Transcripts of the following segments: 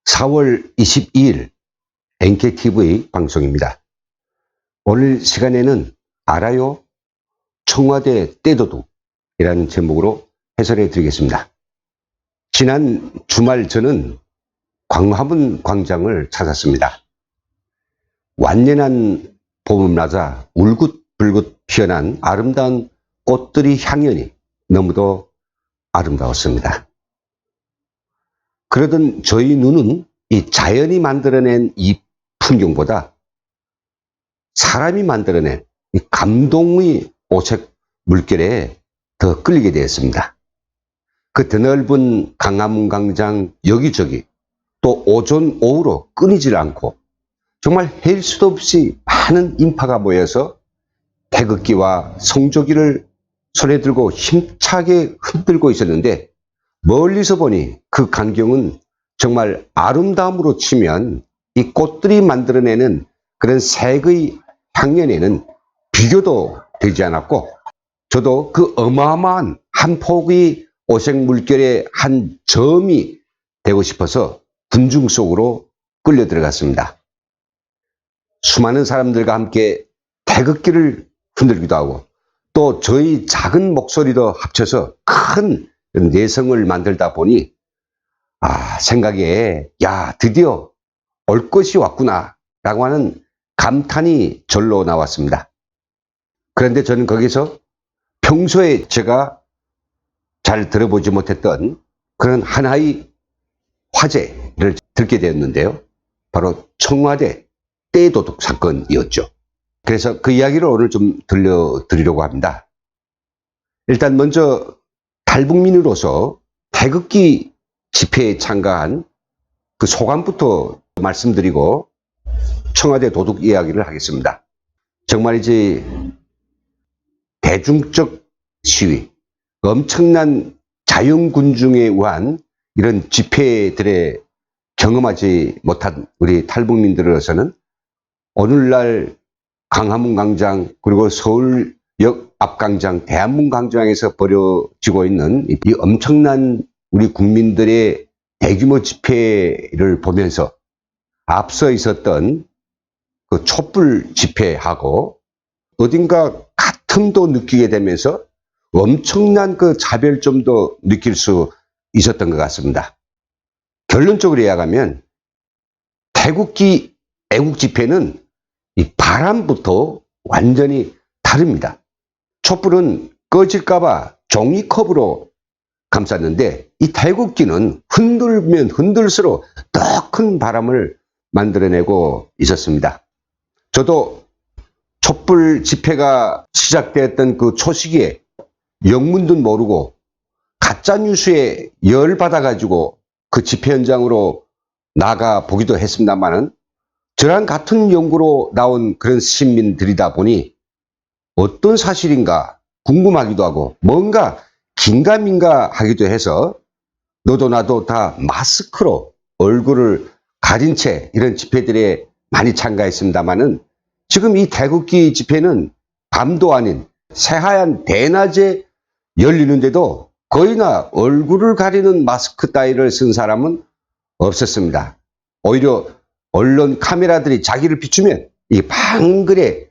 4월 22일 NKTV 방송입니다. 오늘 시간에는 알아요? 청와대 떼도둑이라는 제목으로 해설해 드리겠습니다. 지난 주말 저는 광화문 광장을 찾았습니다. 완연한 봄날자 울긋불긋 피어난 아름다운 꽃들이 향연이 너무도 아름다웠습니다. 그러던 저희 눈은 이 자연이 만들어낸 이 풍경보다 사람이 만들어낸 이 감동의 오색 물결에 더 끌리게 되었습니다. 그 드넓은 광화문 광장 여기저기 또 오전 오후로 끊이질 않고 정말 헬 수도 없이 많은 인파가 모여서 태극기와 성조기를 손에 들고 힘차게 흔들고 있었는데, 멀리서 보니 그 광경은 정말 아름다움으로 치면 이 꽃들이 만들어내는 그런 색의 향연에는 비교도 되지 않았고, 저도 그 어마어마한 한 폭의 오색 물결의 한 점이 되고 싶어서 군중 속으로 끌려 들어갔습니다. 수많은 사람들과 함께 태극기를 흔들기도 하고 또 저희 작은 목소리도 합쳐서 큰 내성을 만들다 보니 생각에 드디어 올 것이 왔구나 라고 하는 감탄이 절로 나왔습니다. 그런데 저는 거기서 평소에 제가 잘 들어보지 못했던 그런 하나의 화제를 듣게 되었는데요. 바로 청와대 떼도둑 사건이었죠. 그래서 그 이야기를 오늘 좀 들려드리려고 합니다. 일단 먼저 탈북민으로서 태극기 집회에 참가한 그 소감부터 말씀드리고 청와대 도둑 이야기를 하겠습니다. 정말이지 대중적 시위, 엄청난 자연군중에 의한 이런 집회들에 경험하지 못한 우리 탈북민들로서는 오늘날 광화문 광장 그리고 서울역 앞광장 대한문 광장에서 벌어지고 있는 이 엄청난 우리 국민들의 대규모 집회를 보면서 앞서 있었던 그 촛불 집회하고 어딘가 같음도 느끼게 되면서 엄청난 그 차별점도 느낄 수 있었던 것 같습니다. 결론적으로 이야기하면 태극기 애국 집회는 이 바람부터 완전히 다릅니다. 촛불은 꺼질까봐 종이컵으로 감쌌는데 이 태극기는 흔들면 흔들수록 더 큰 바람을 만들어내고 있었습니다. 저도 촛불 집회가 시작되었던 그 초시기에 영문도 모르고 가짜뉴스에 열받아가지고 그 집회 현장으로 나가 보기도 했습니다만은 저랑 같은 연구로 나온 그런 시민들이다 보니 어떤 사실인가 궁금하기도 하고 뭔가 긴가민가 하기도 해서 너도 나도 다 마스크로 얼굴을 가린 채 이런 집회들에 많이 참가했습니다만은 지금 이 태극기 집회는 밤도 아닌 새하얀 대낮에 열리는데도 거의나 얼굴을 가리는 마스크 따위를 쓴 사람은 없었습니다. 오히려 언론 카메라들이 자기를 비추면 이 방글에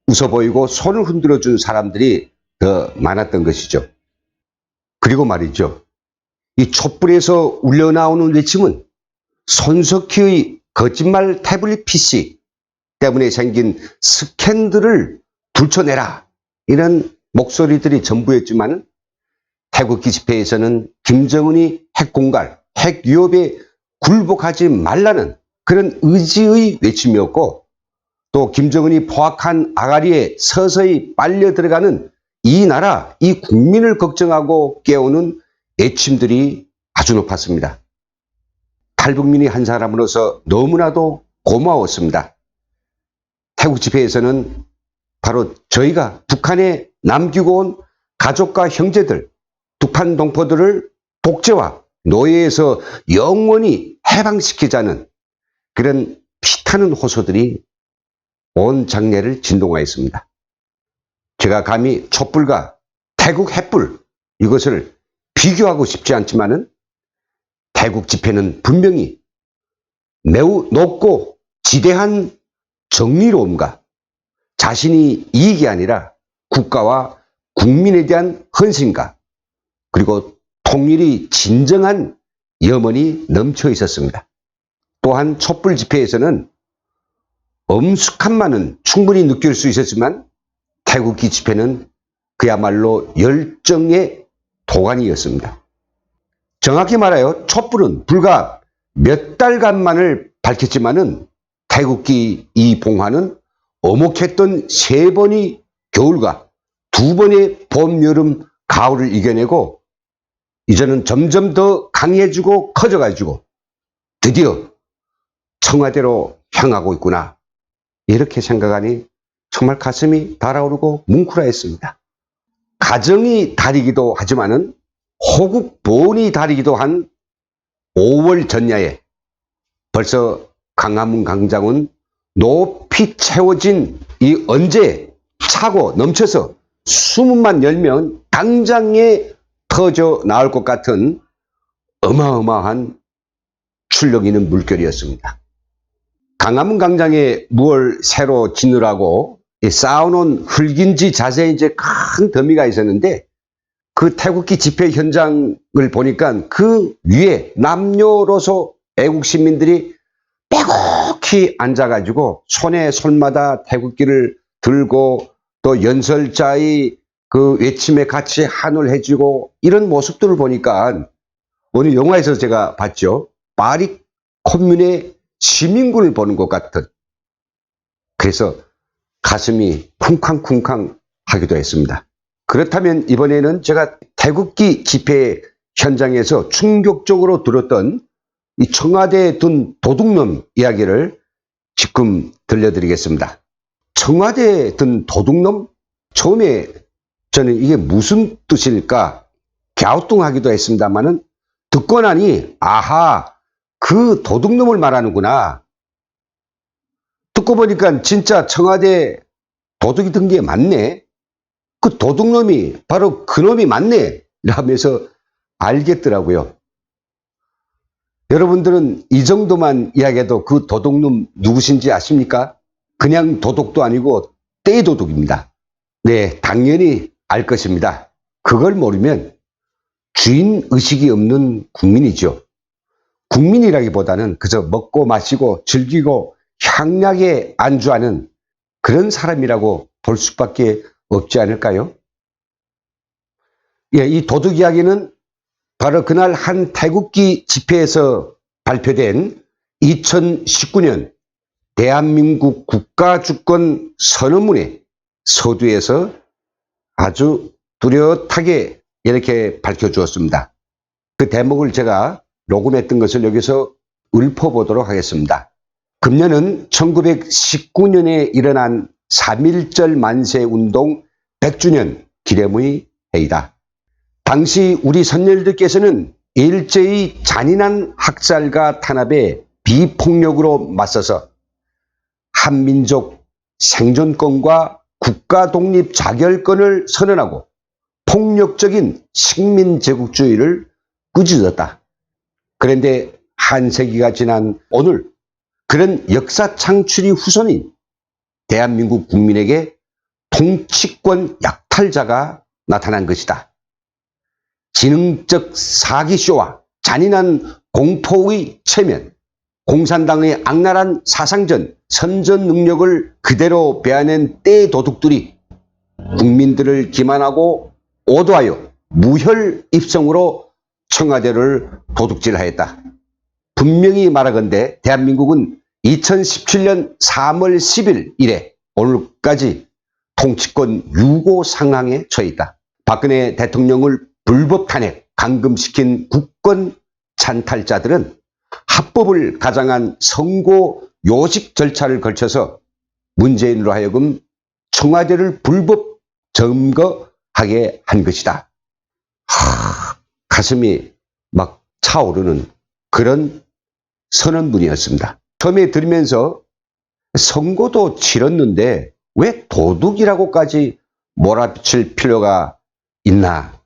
웃어 보이고 손을 흔들어 준 사람들이 더 많았던 것이죠. 그리고 말이죠. 이 촛불에서 울려나오는 외침은 손석희의 거짓말 태블릿 PC 때문에 생긴 스캔들을 불쳐내라 이런 목소리들이 전부였지만 태극기 집회에서는 김정은이 핵공갈, 핵위협에 굴복하지 말라는 그런 의지의 외침이었고 또 김정은이 포악한 아가리에 서서히 빨려 들어가는 이 나라, 이 국민을 걱정하고 깨우는 애침들이 아주 높았습니다. 탈북민이 한 사람으로서 너무나도 고마웠습니다. 태국 집회에서는 바로 저희가 북한에 남기고 온 가족과 형제들, 북한 동포들을 독재와 노예에서 영원히 해방시키자는 그런 피타는 호소들이 온 장례를 진동하였습니다. 제가 감히 촛불과 태국 햇불 이것을 비교하고 싶지 않지만은 태국 집회는 분명히 매우 높고 지대한 정의로움과 자신이 이익이 아니라 국가와 국민에 대한 헌신과 그리고 통일이 진정한 염원이 넘쳐 있었습니다. 또한 촛불 집회에서는 엄숙함만은 충분히 느낄 수 있었지만 태극기 집회는 그야말로 열정의 도가니였습니다. 정확히 말하여 촛불은 불과 몇 달간만을 밝혔지만은 태극기 이 봉화는 어목했던 3번의 겨울과 2번의 봄, 여름, 가을을 이겨내고 이제는 점점 더 강해지고 커져가지고 드디어 청와대로 향하고 있구나. 이렇게 생각하니 정말 가슴이 달아오르고 뭉클하였습니다. 가정이 다르기도 하지만은 호국 보훈이 다르기도 한 5월 전야에 벌써 광화문 광장은 높이 채워진 이 언제 차고 넘쳐서 수문만 열면 당장에 터져 나올 것 같은 어마어마한 출력 있는 물결이었습니다. 광화문 광장에 무얼 새로 지느라고 쌓아놓은 흙인지 자재인지 큰 더미가 있었는데 그 태극기 집회 현장을 보니까 그 위에 남녀로소 애국 시민들이 빼곡히 앉아가지고 손에 손마다 태극기를 들고 또 연설자의 그 외침에 같이 한을 해주고 이런 모습들을 보니까 어느 영화에서 제가 봤죠. 파리 콤뮌의 시민군을 보는 것 같은, 그래서 가슴이 쿵쾅쿵쾅 하기도 했습니다. 그렇다면 이번에는 제가 태극기 집회 현장에서 충격적으로 들었던 이 청와대에 둔 도둑놈 이야기를 지금 들려드리겠습니다. 청와대에 둔 도둑놈? 처음에 저는 이게 무슨 뜻일까 갸우뚱하기도 했습니다만은 듣고 나니 아하, 그 도둑놈을 말하는구나. 듣고 보니까 진짜 청와대 도둑이 든 게 맞네. 그 도둑놈이 바로 그놈이 맞네. 이러면서 알겠더라고요. 여러분들은 이 정도만 이야기해도 그 도둑놈 누구신지 아십니까? 그냥 도둑도 아니고 떼도둑입니다. 네, 당연히 알 것입니다. 그걸 모르면 주인의식이 없는 국민이죠. 국민이라기보다는 그저 먹고 마시고 즐기고 향락에 안주하는 그런 사람이라고 볼 수밖에 없지 않을까요? 예, 이 도둑 이야기는 바로 그날 한 태극기 집회에서 발표된 2019년 대한민국 국가주권 선언문의 서두에서 아주 뚜렷하게 이렇게 밝혀주었습니다. 그 대목을 제가 녹음했던 것을 여기서 읊어보도록 하겠습니다. 금년은 1919년에 일어난 3.1절 만세운동 100주년 기념의 해이다. 당시 우리 선열들께서는 일제의 잔인한 학살과 탄압에 비폭력으로 맞서서 한민족 생존권과 국가 독립 자결권을 선언하고 폭력적인 식민제국주의를 꾸짖었다. 그런데 한 세기가 지난 오늘 그런 역사 창출이 후손인 대한민국 국민에게 통치권 약탈자가 나타난 것이다. 지능적 사기쇼와 잔인한 공포의 체면, 공산당의 악랄한 사상전, 선전 능력을 그대로 베어낸 떼도둑들이 국민들을 기만하고 오도하여 무혈 입성으로 청와대를 도둑질하였다. 분명히 말하건대 대한민국은 2017년 3월 10일 이래 오늘까지 통치권 유고 상황에 처해 있다. 박근혜 대통령을 불법 탄핵, 감금시킨 국권 찬탈자들은 합법을 가장한 선고 요직 절차를 거쳐서 문재인으로 하여금 청와대를 불법 점거하게 한 것이다. 가슴이 막 차오르는 그런 선언문이었습니다. 처음에 들으면서 선고도 치렀는데 왜 도둑이라고까지 몰아붙일 필요가 있나,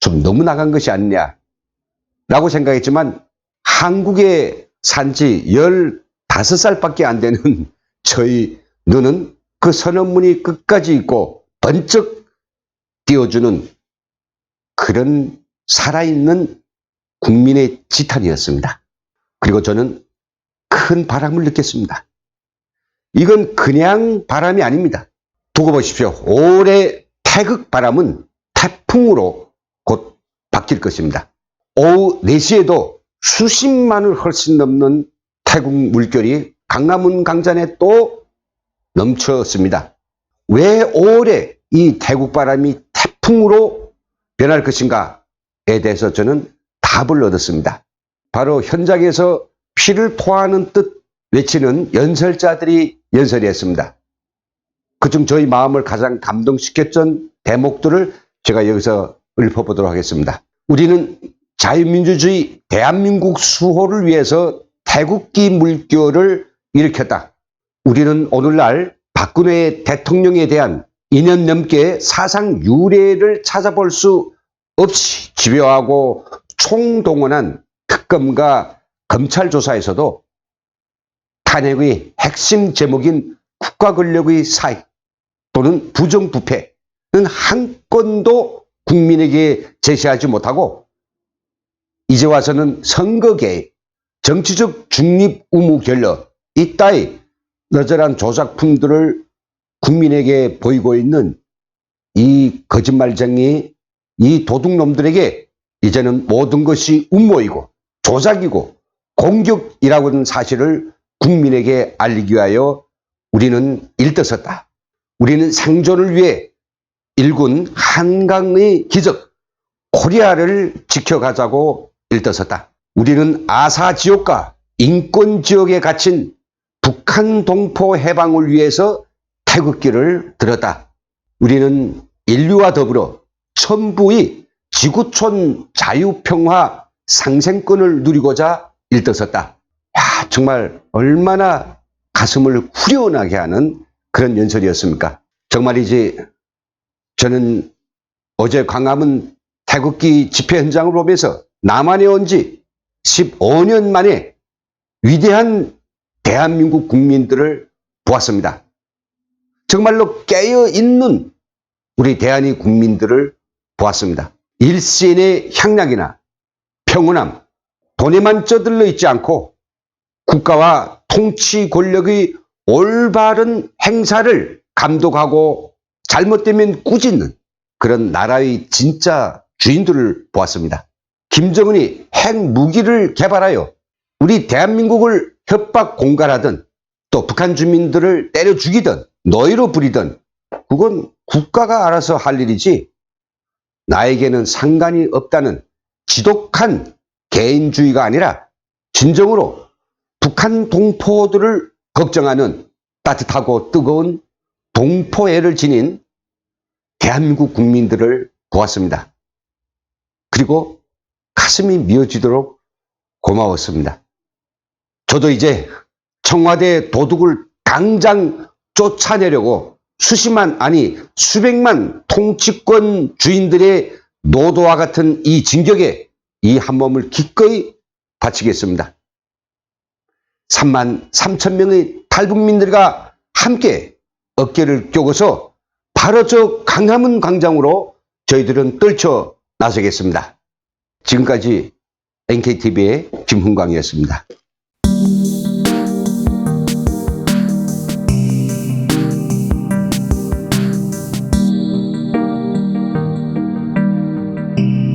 좀 너무 나간 것이 아니냐 라고 생각했지만 한국의 산지 15살밖에 안 되는 저희 눈은 그 선언문이 끝까지 있고 번쩍 띄워주는 그런 살아있는 국민의 지탄이었습니다. 그리고 저는 큰 바람을 느꼈습니다. 이건 그냥 바람이 아닙니다. 두고 보십시오. 올해 태극 바람은 태풍으로 곧 바뀔 것입니다. 오후 4시에도 수십만을 훨씬 넘는 태국 물결이 강화문 강잔에 또 넘쳤습니다. 왜 올해 이 태국 바람이 태풍으로 변할 것인가에 대해서 저는 답을 얻었습니다. 바로 현장에서 피를 토하는 듯 외치는 연설자들이 연설했습니다. 그중 저희 마음을 가장 감동시켰던 대목들을 제가 여기서 읊어보도록 하겠습니다. 우리는 자유민주주의 대한민국 수호를 위해서 태극기 물결을 일으켰다. 우리는 오늘날 박근혜 대통령에 대한 2년 넘게 사상 유례를 찾아볼 수 없이 집요하고 총동원한 특검과 검찰 조사에서도 탄핵의 핵심 제목인 국가 권력의 사익 또는 부정부패는 한 건도 국민에게 제시하지 못하고 이제 와서는 선거계, 정치적 중립 의무 결여 이따위 너절한 조작품들을 국민에게 보이고 있는 이 거짓말쟁이, 이 도둑놈들에게 이제는 모든 것이 음모이고 조작이고 공격이라고 하는 사실을 국민에게 알리기 위하여 우리는 일떠섰다. 우리는 생존을 위해 일군 한강의 기적 코리아를 지켜가자고 일떠섰다. 우리는 아사지옥과 인권지옥에 갇힌 북한 동포 해방을 위해서 태극기를 들었다. 우리는 인류와 더불어 천부의 지구촌 자유평화 상생권을 누리고자 일떠섰다. 야, 정말 얼마나 가슴을 후련하게 하는 그런 연설이었습니까? 정말이지 저는 어제 광화문 태극기 집회 현장을 보면서 남한에 온 지 15년 만에 위대한 대한민국 국민들을 보았습니다. 정말로 깨어있는 우리 대한민국 국민들을 보았습니다. 일시의 향락이나 평온함, 돈에만 쩌들러 있지 않고 국가와 통치 권력의 올바른 행사를 감독하고 잘못되면 꾸짖는 그런 나라의 진짜 주인들을 보았습니다. 김정은이 핵무기를 개발하여 우리 대한민국을 협박 공갈하든 또 북한 주민들을 때려 죽이든 노예로 부리든 그건 국가가 알아서 할 일이지 나에게는 상관이 없다는 지독한 개인주의가 아니라 진정으로 북한 동포들을 걱정하는 따뜻하고 뜨거운 동포애를 지닌 대한민국 국민들을 보았습니다. 그리고 가슴이 미어지도록 고마웠습니다. 저도 이제 청와대 도둑을 당장 쫓아내려고 수십만 아니 수백만 통치권 주인들의 노도와 같은 이 진격에 이 한 몸을 기꺼이 바치겠습니다. 3만 3천 명의 탈북민들과 함께 어깨를 껴고서 바로 저 광화문 광장으로 저희들은 떨쳐 나서겠습니다. 지금까지 NKTV의 김훈광이었습니다.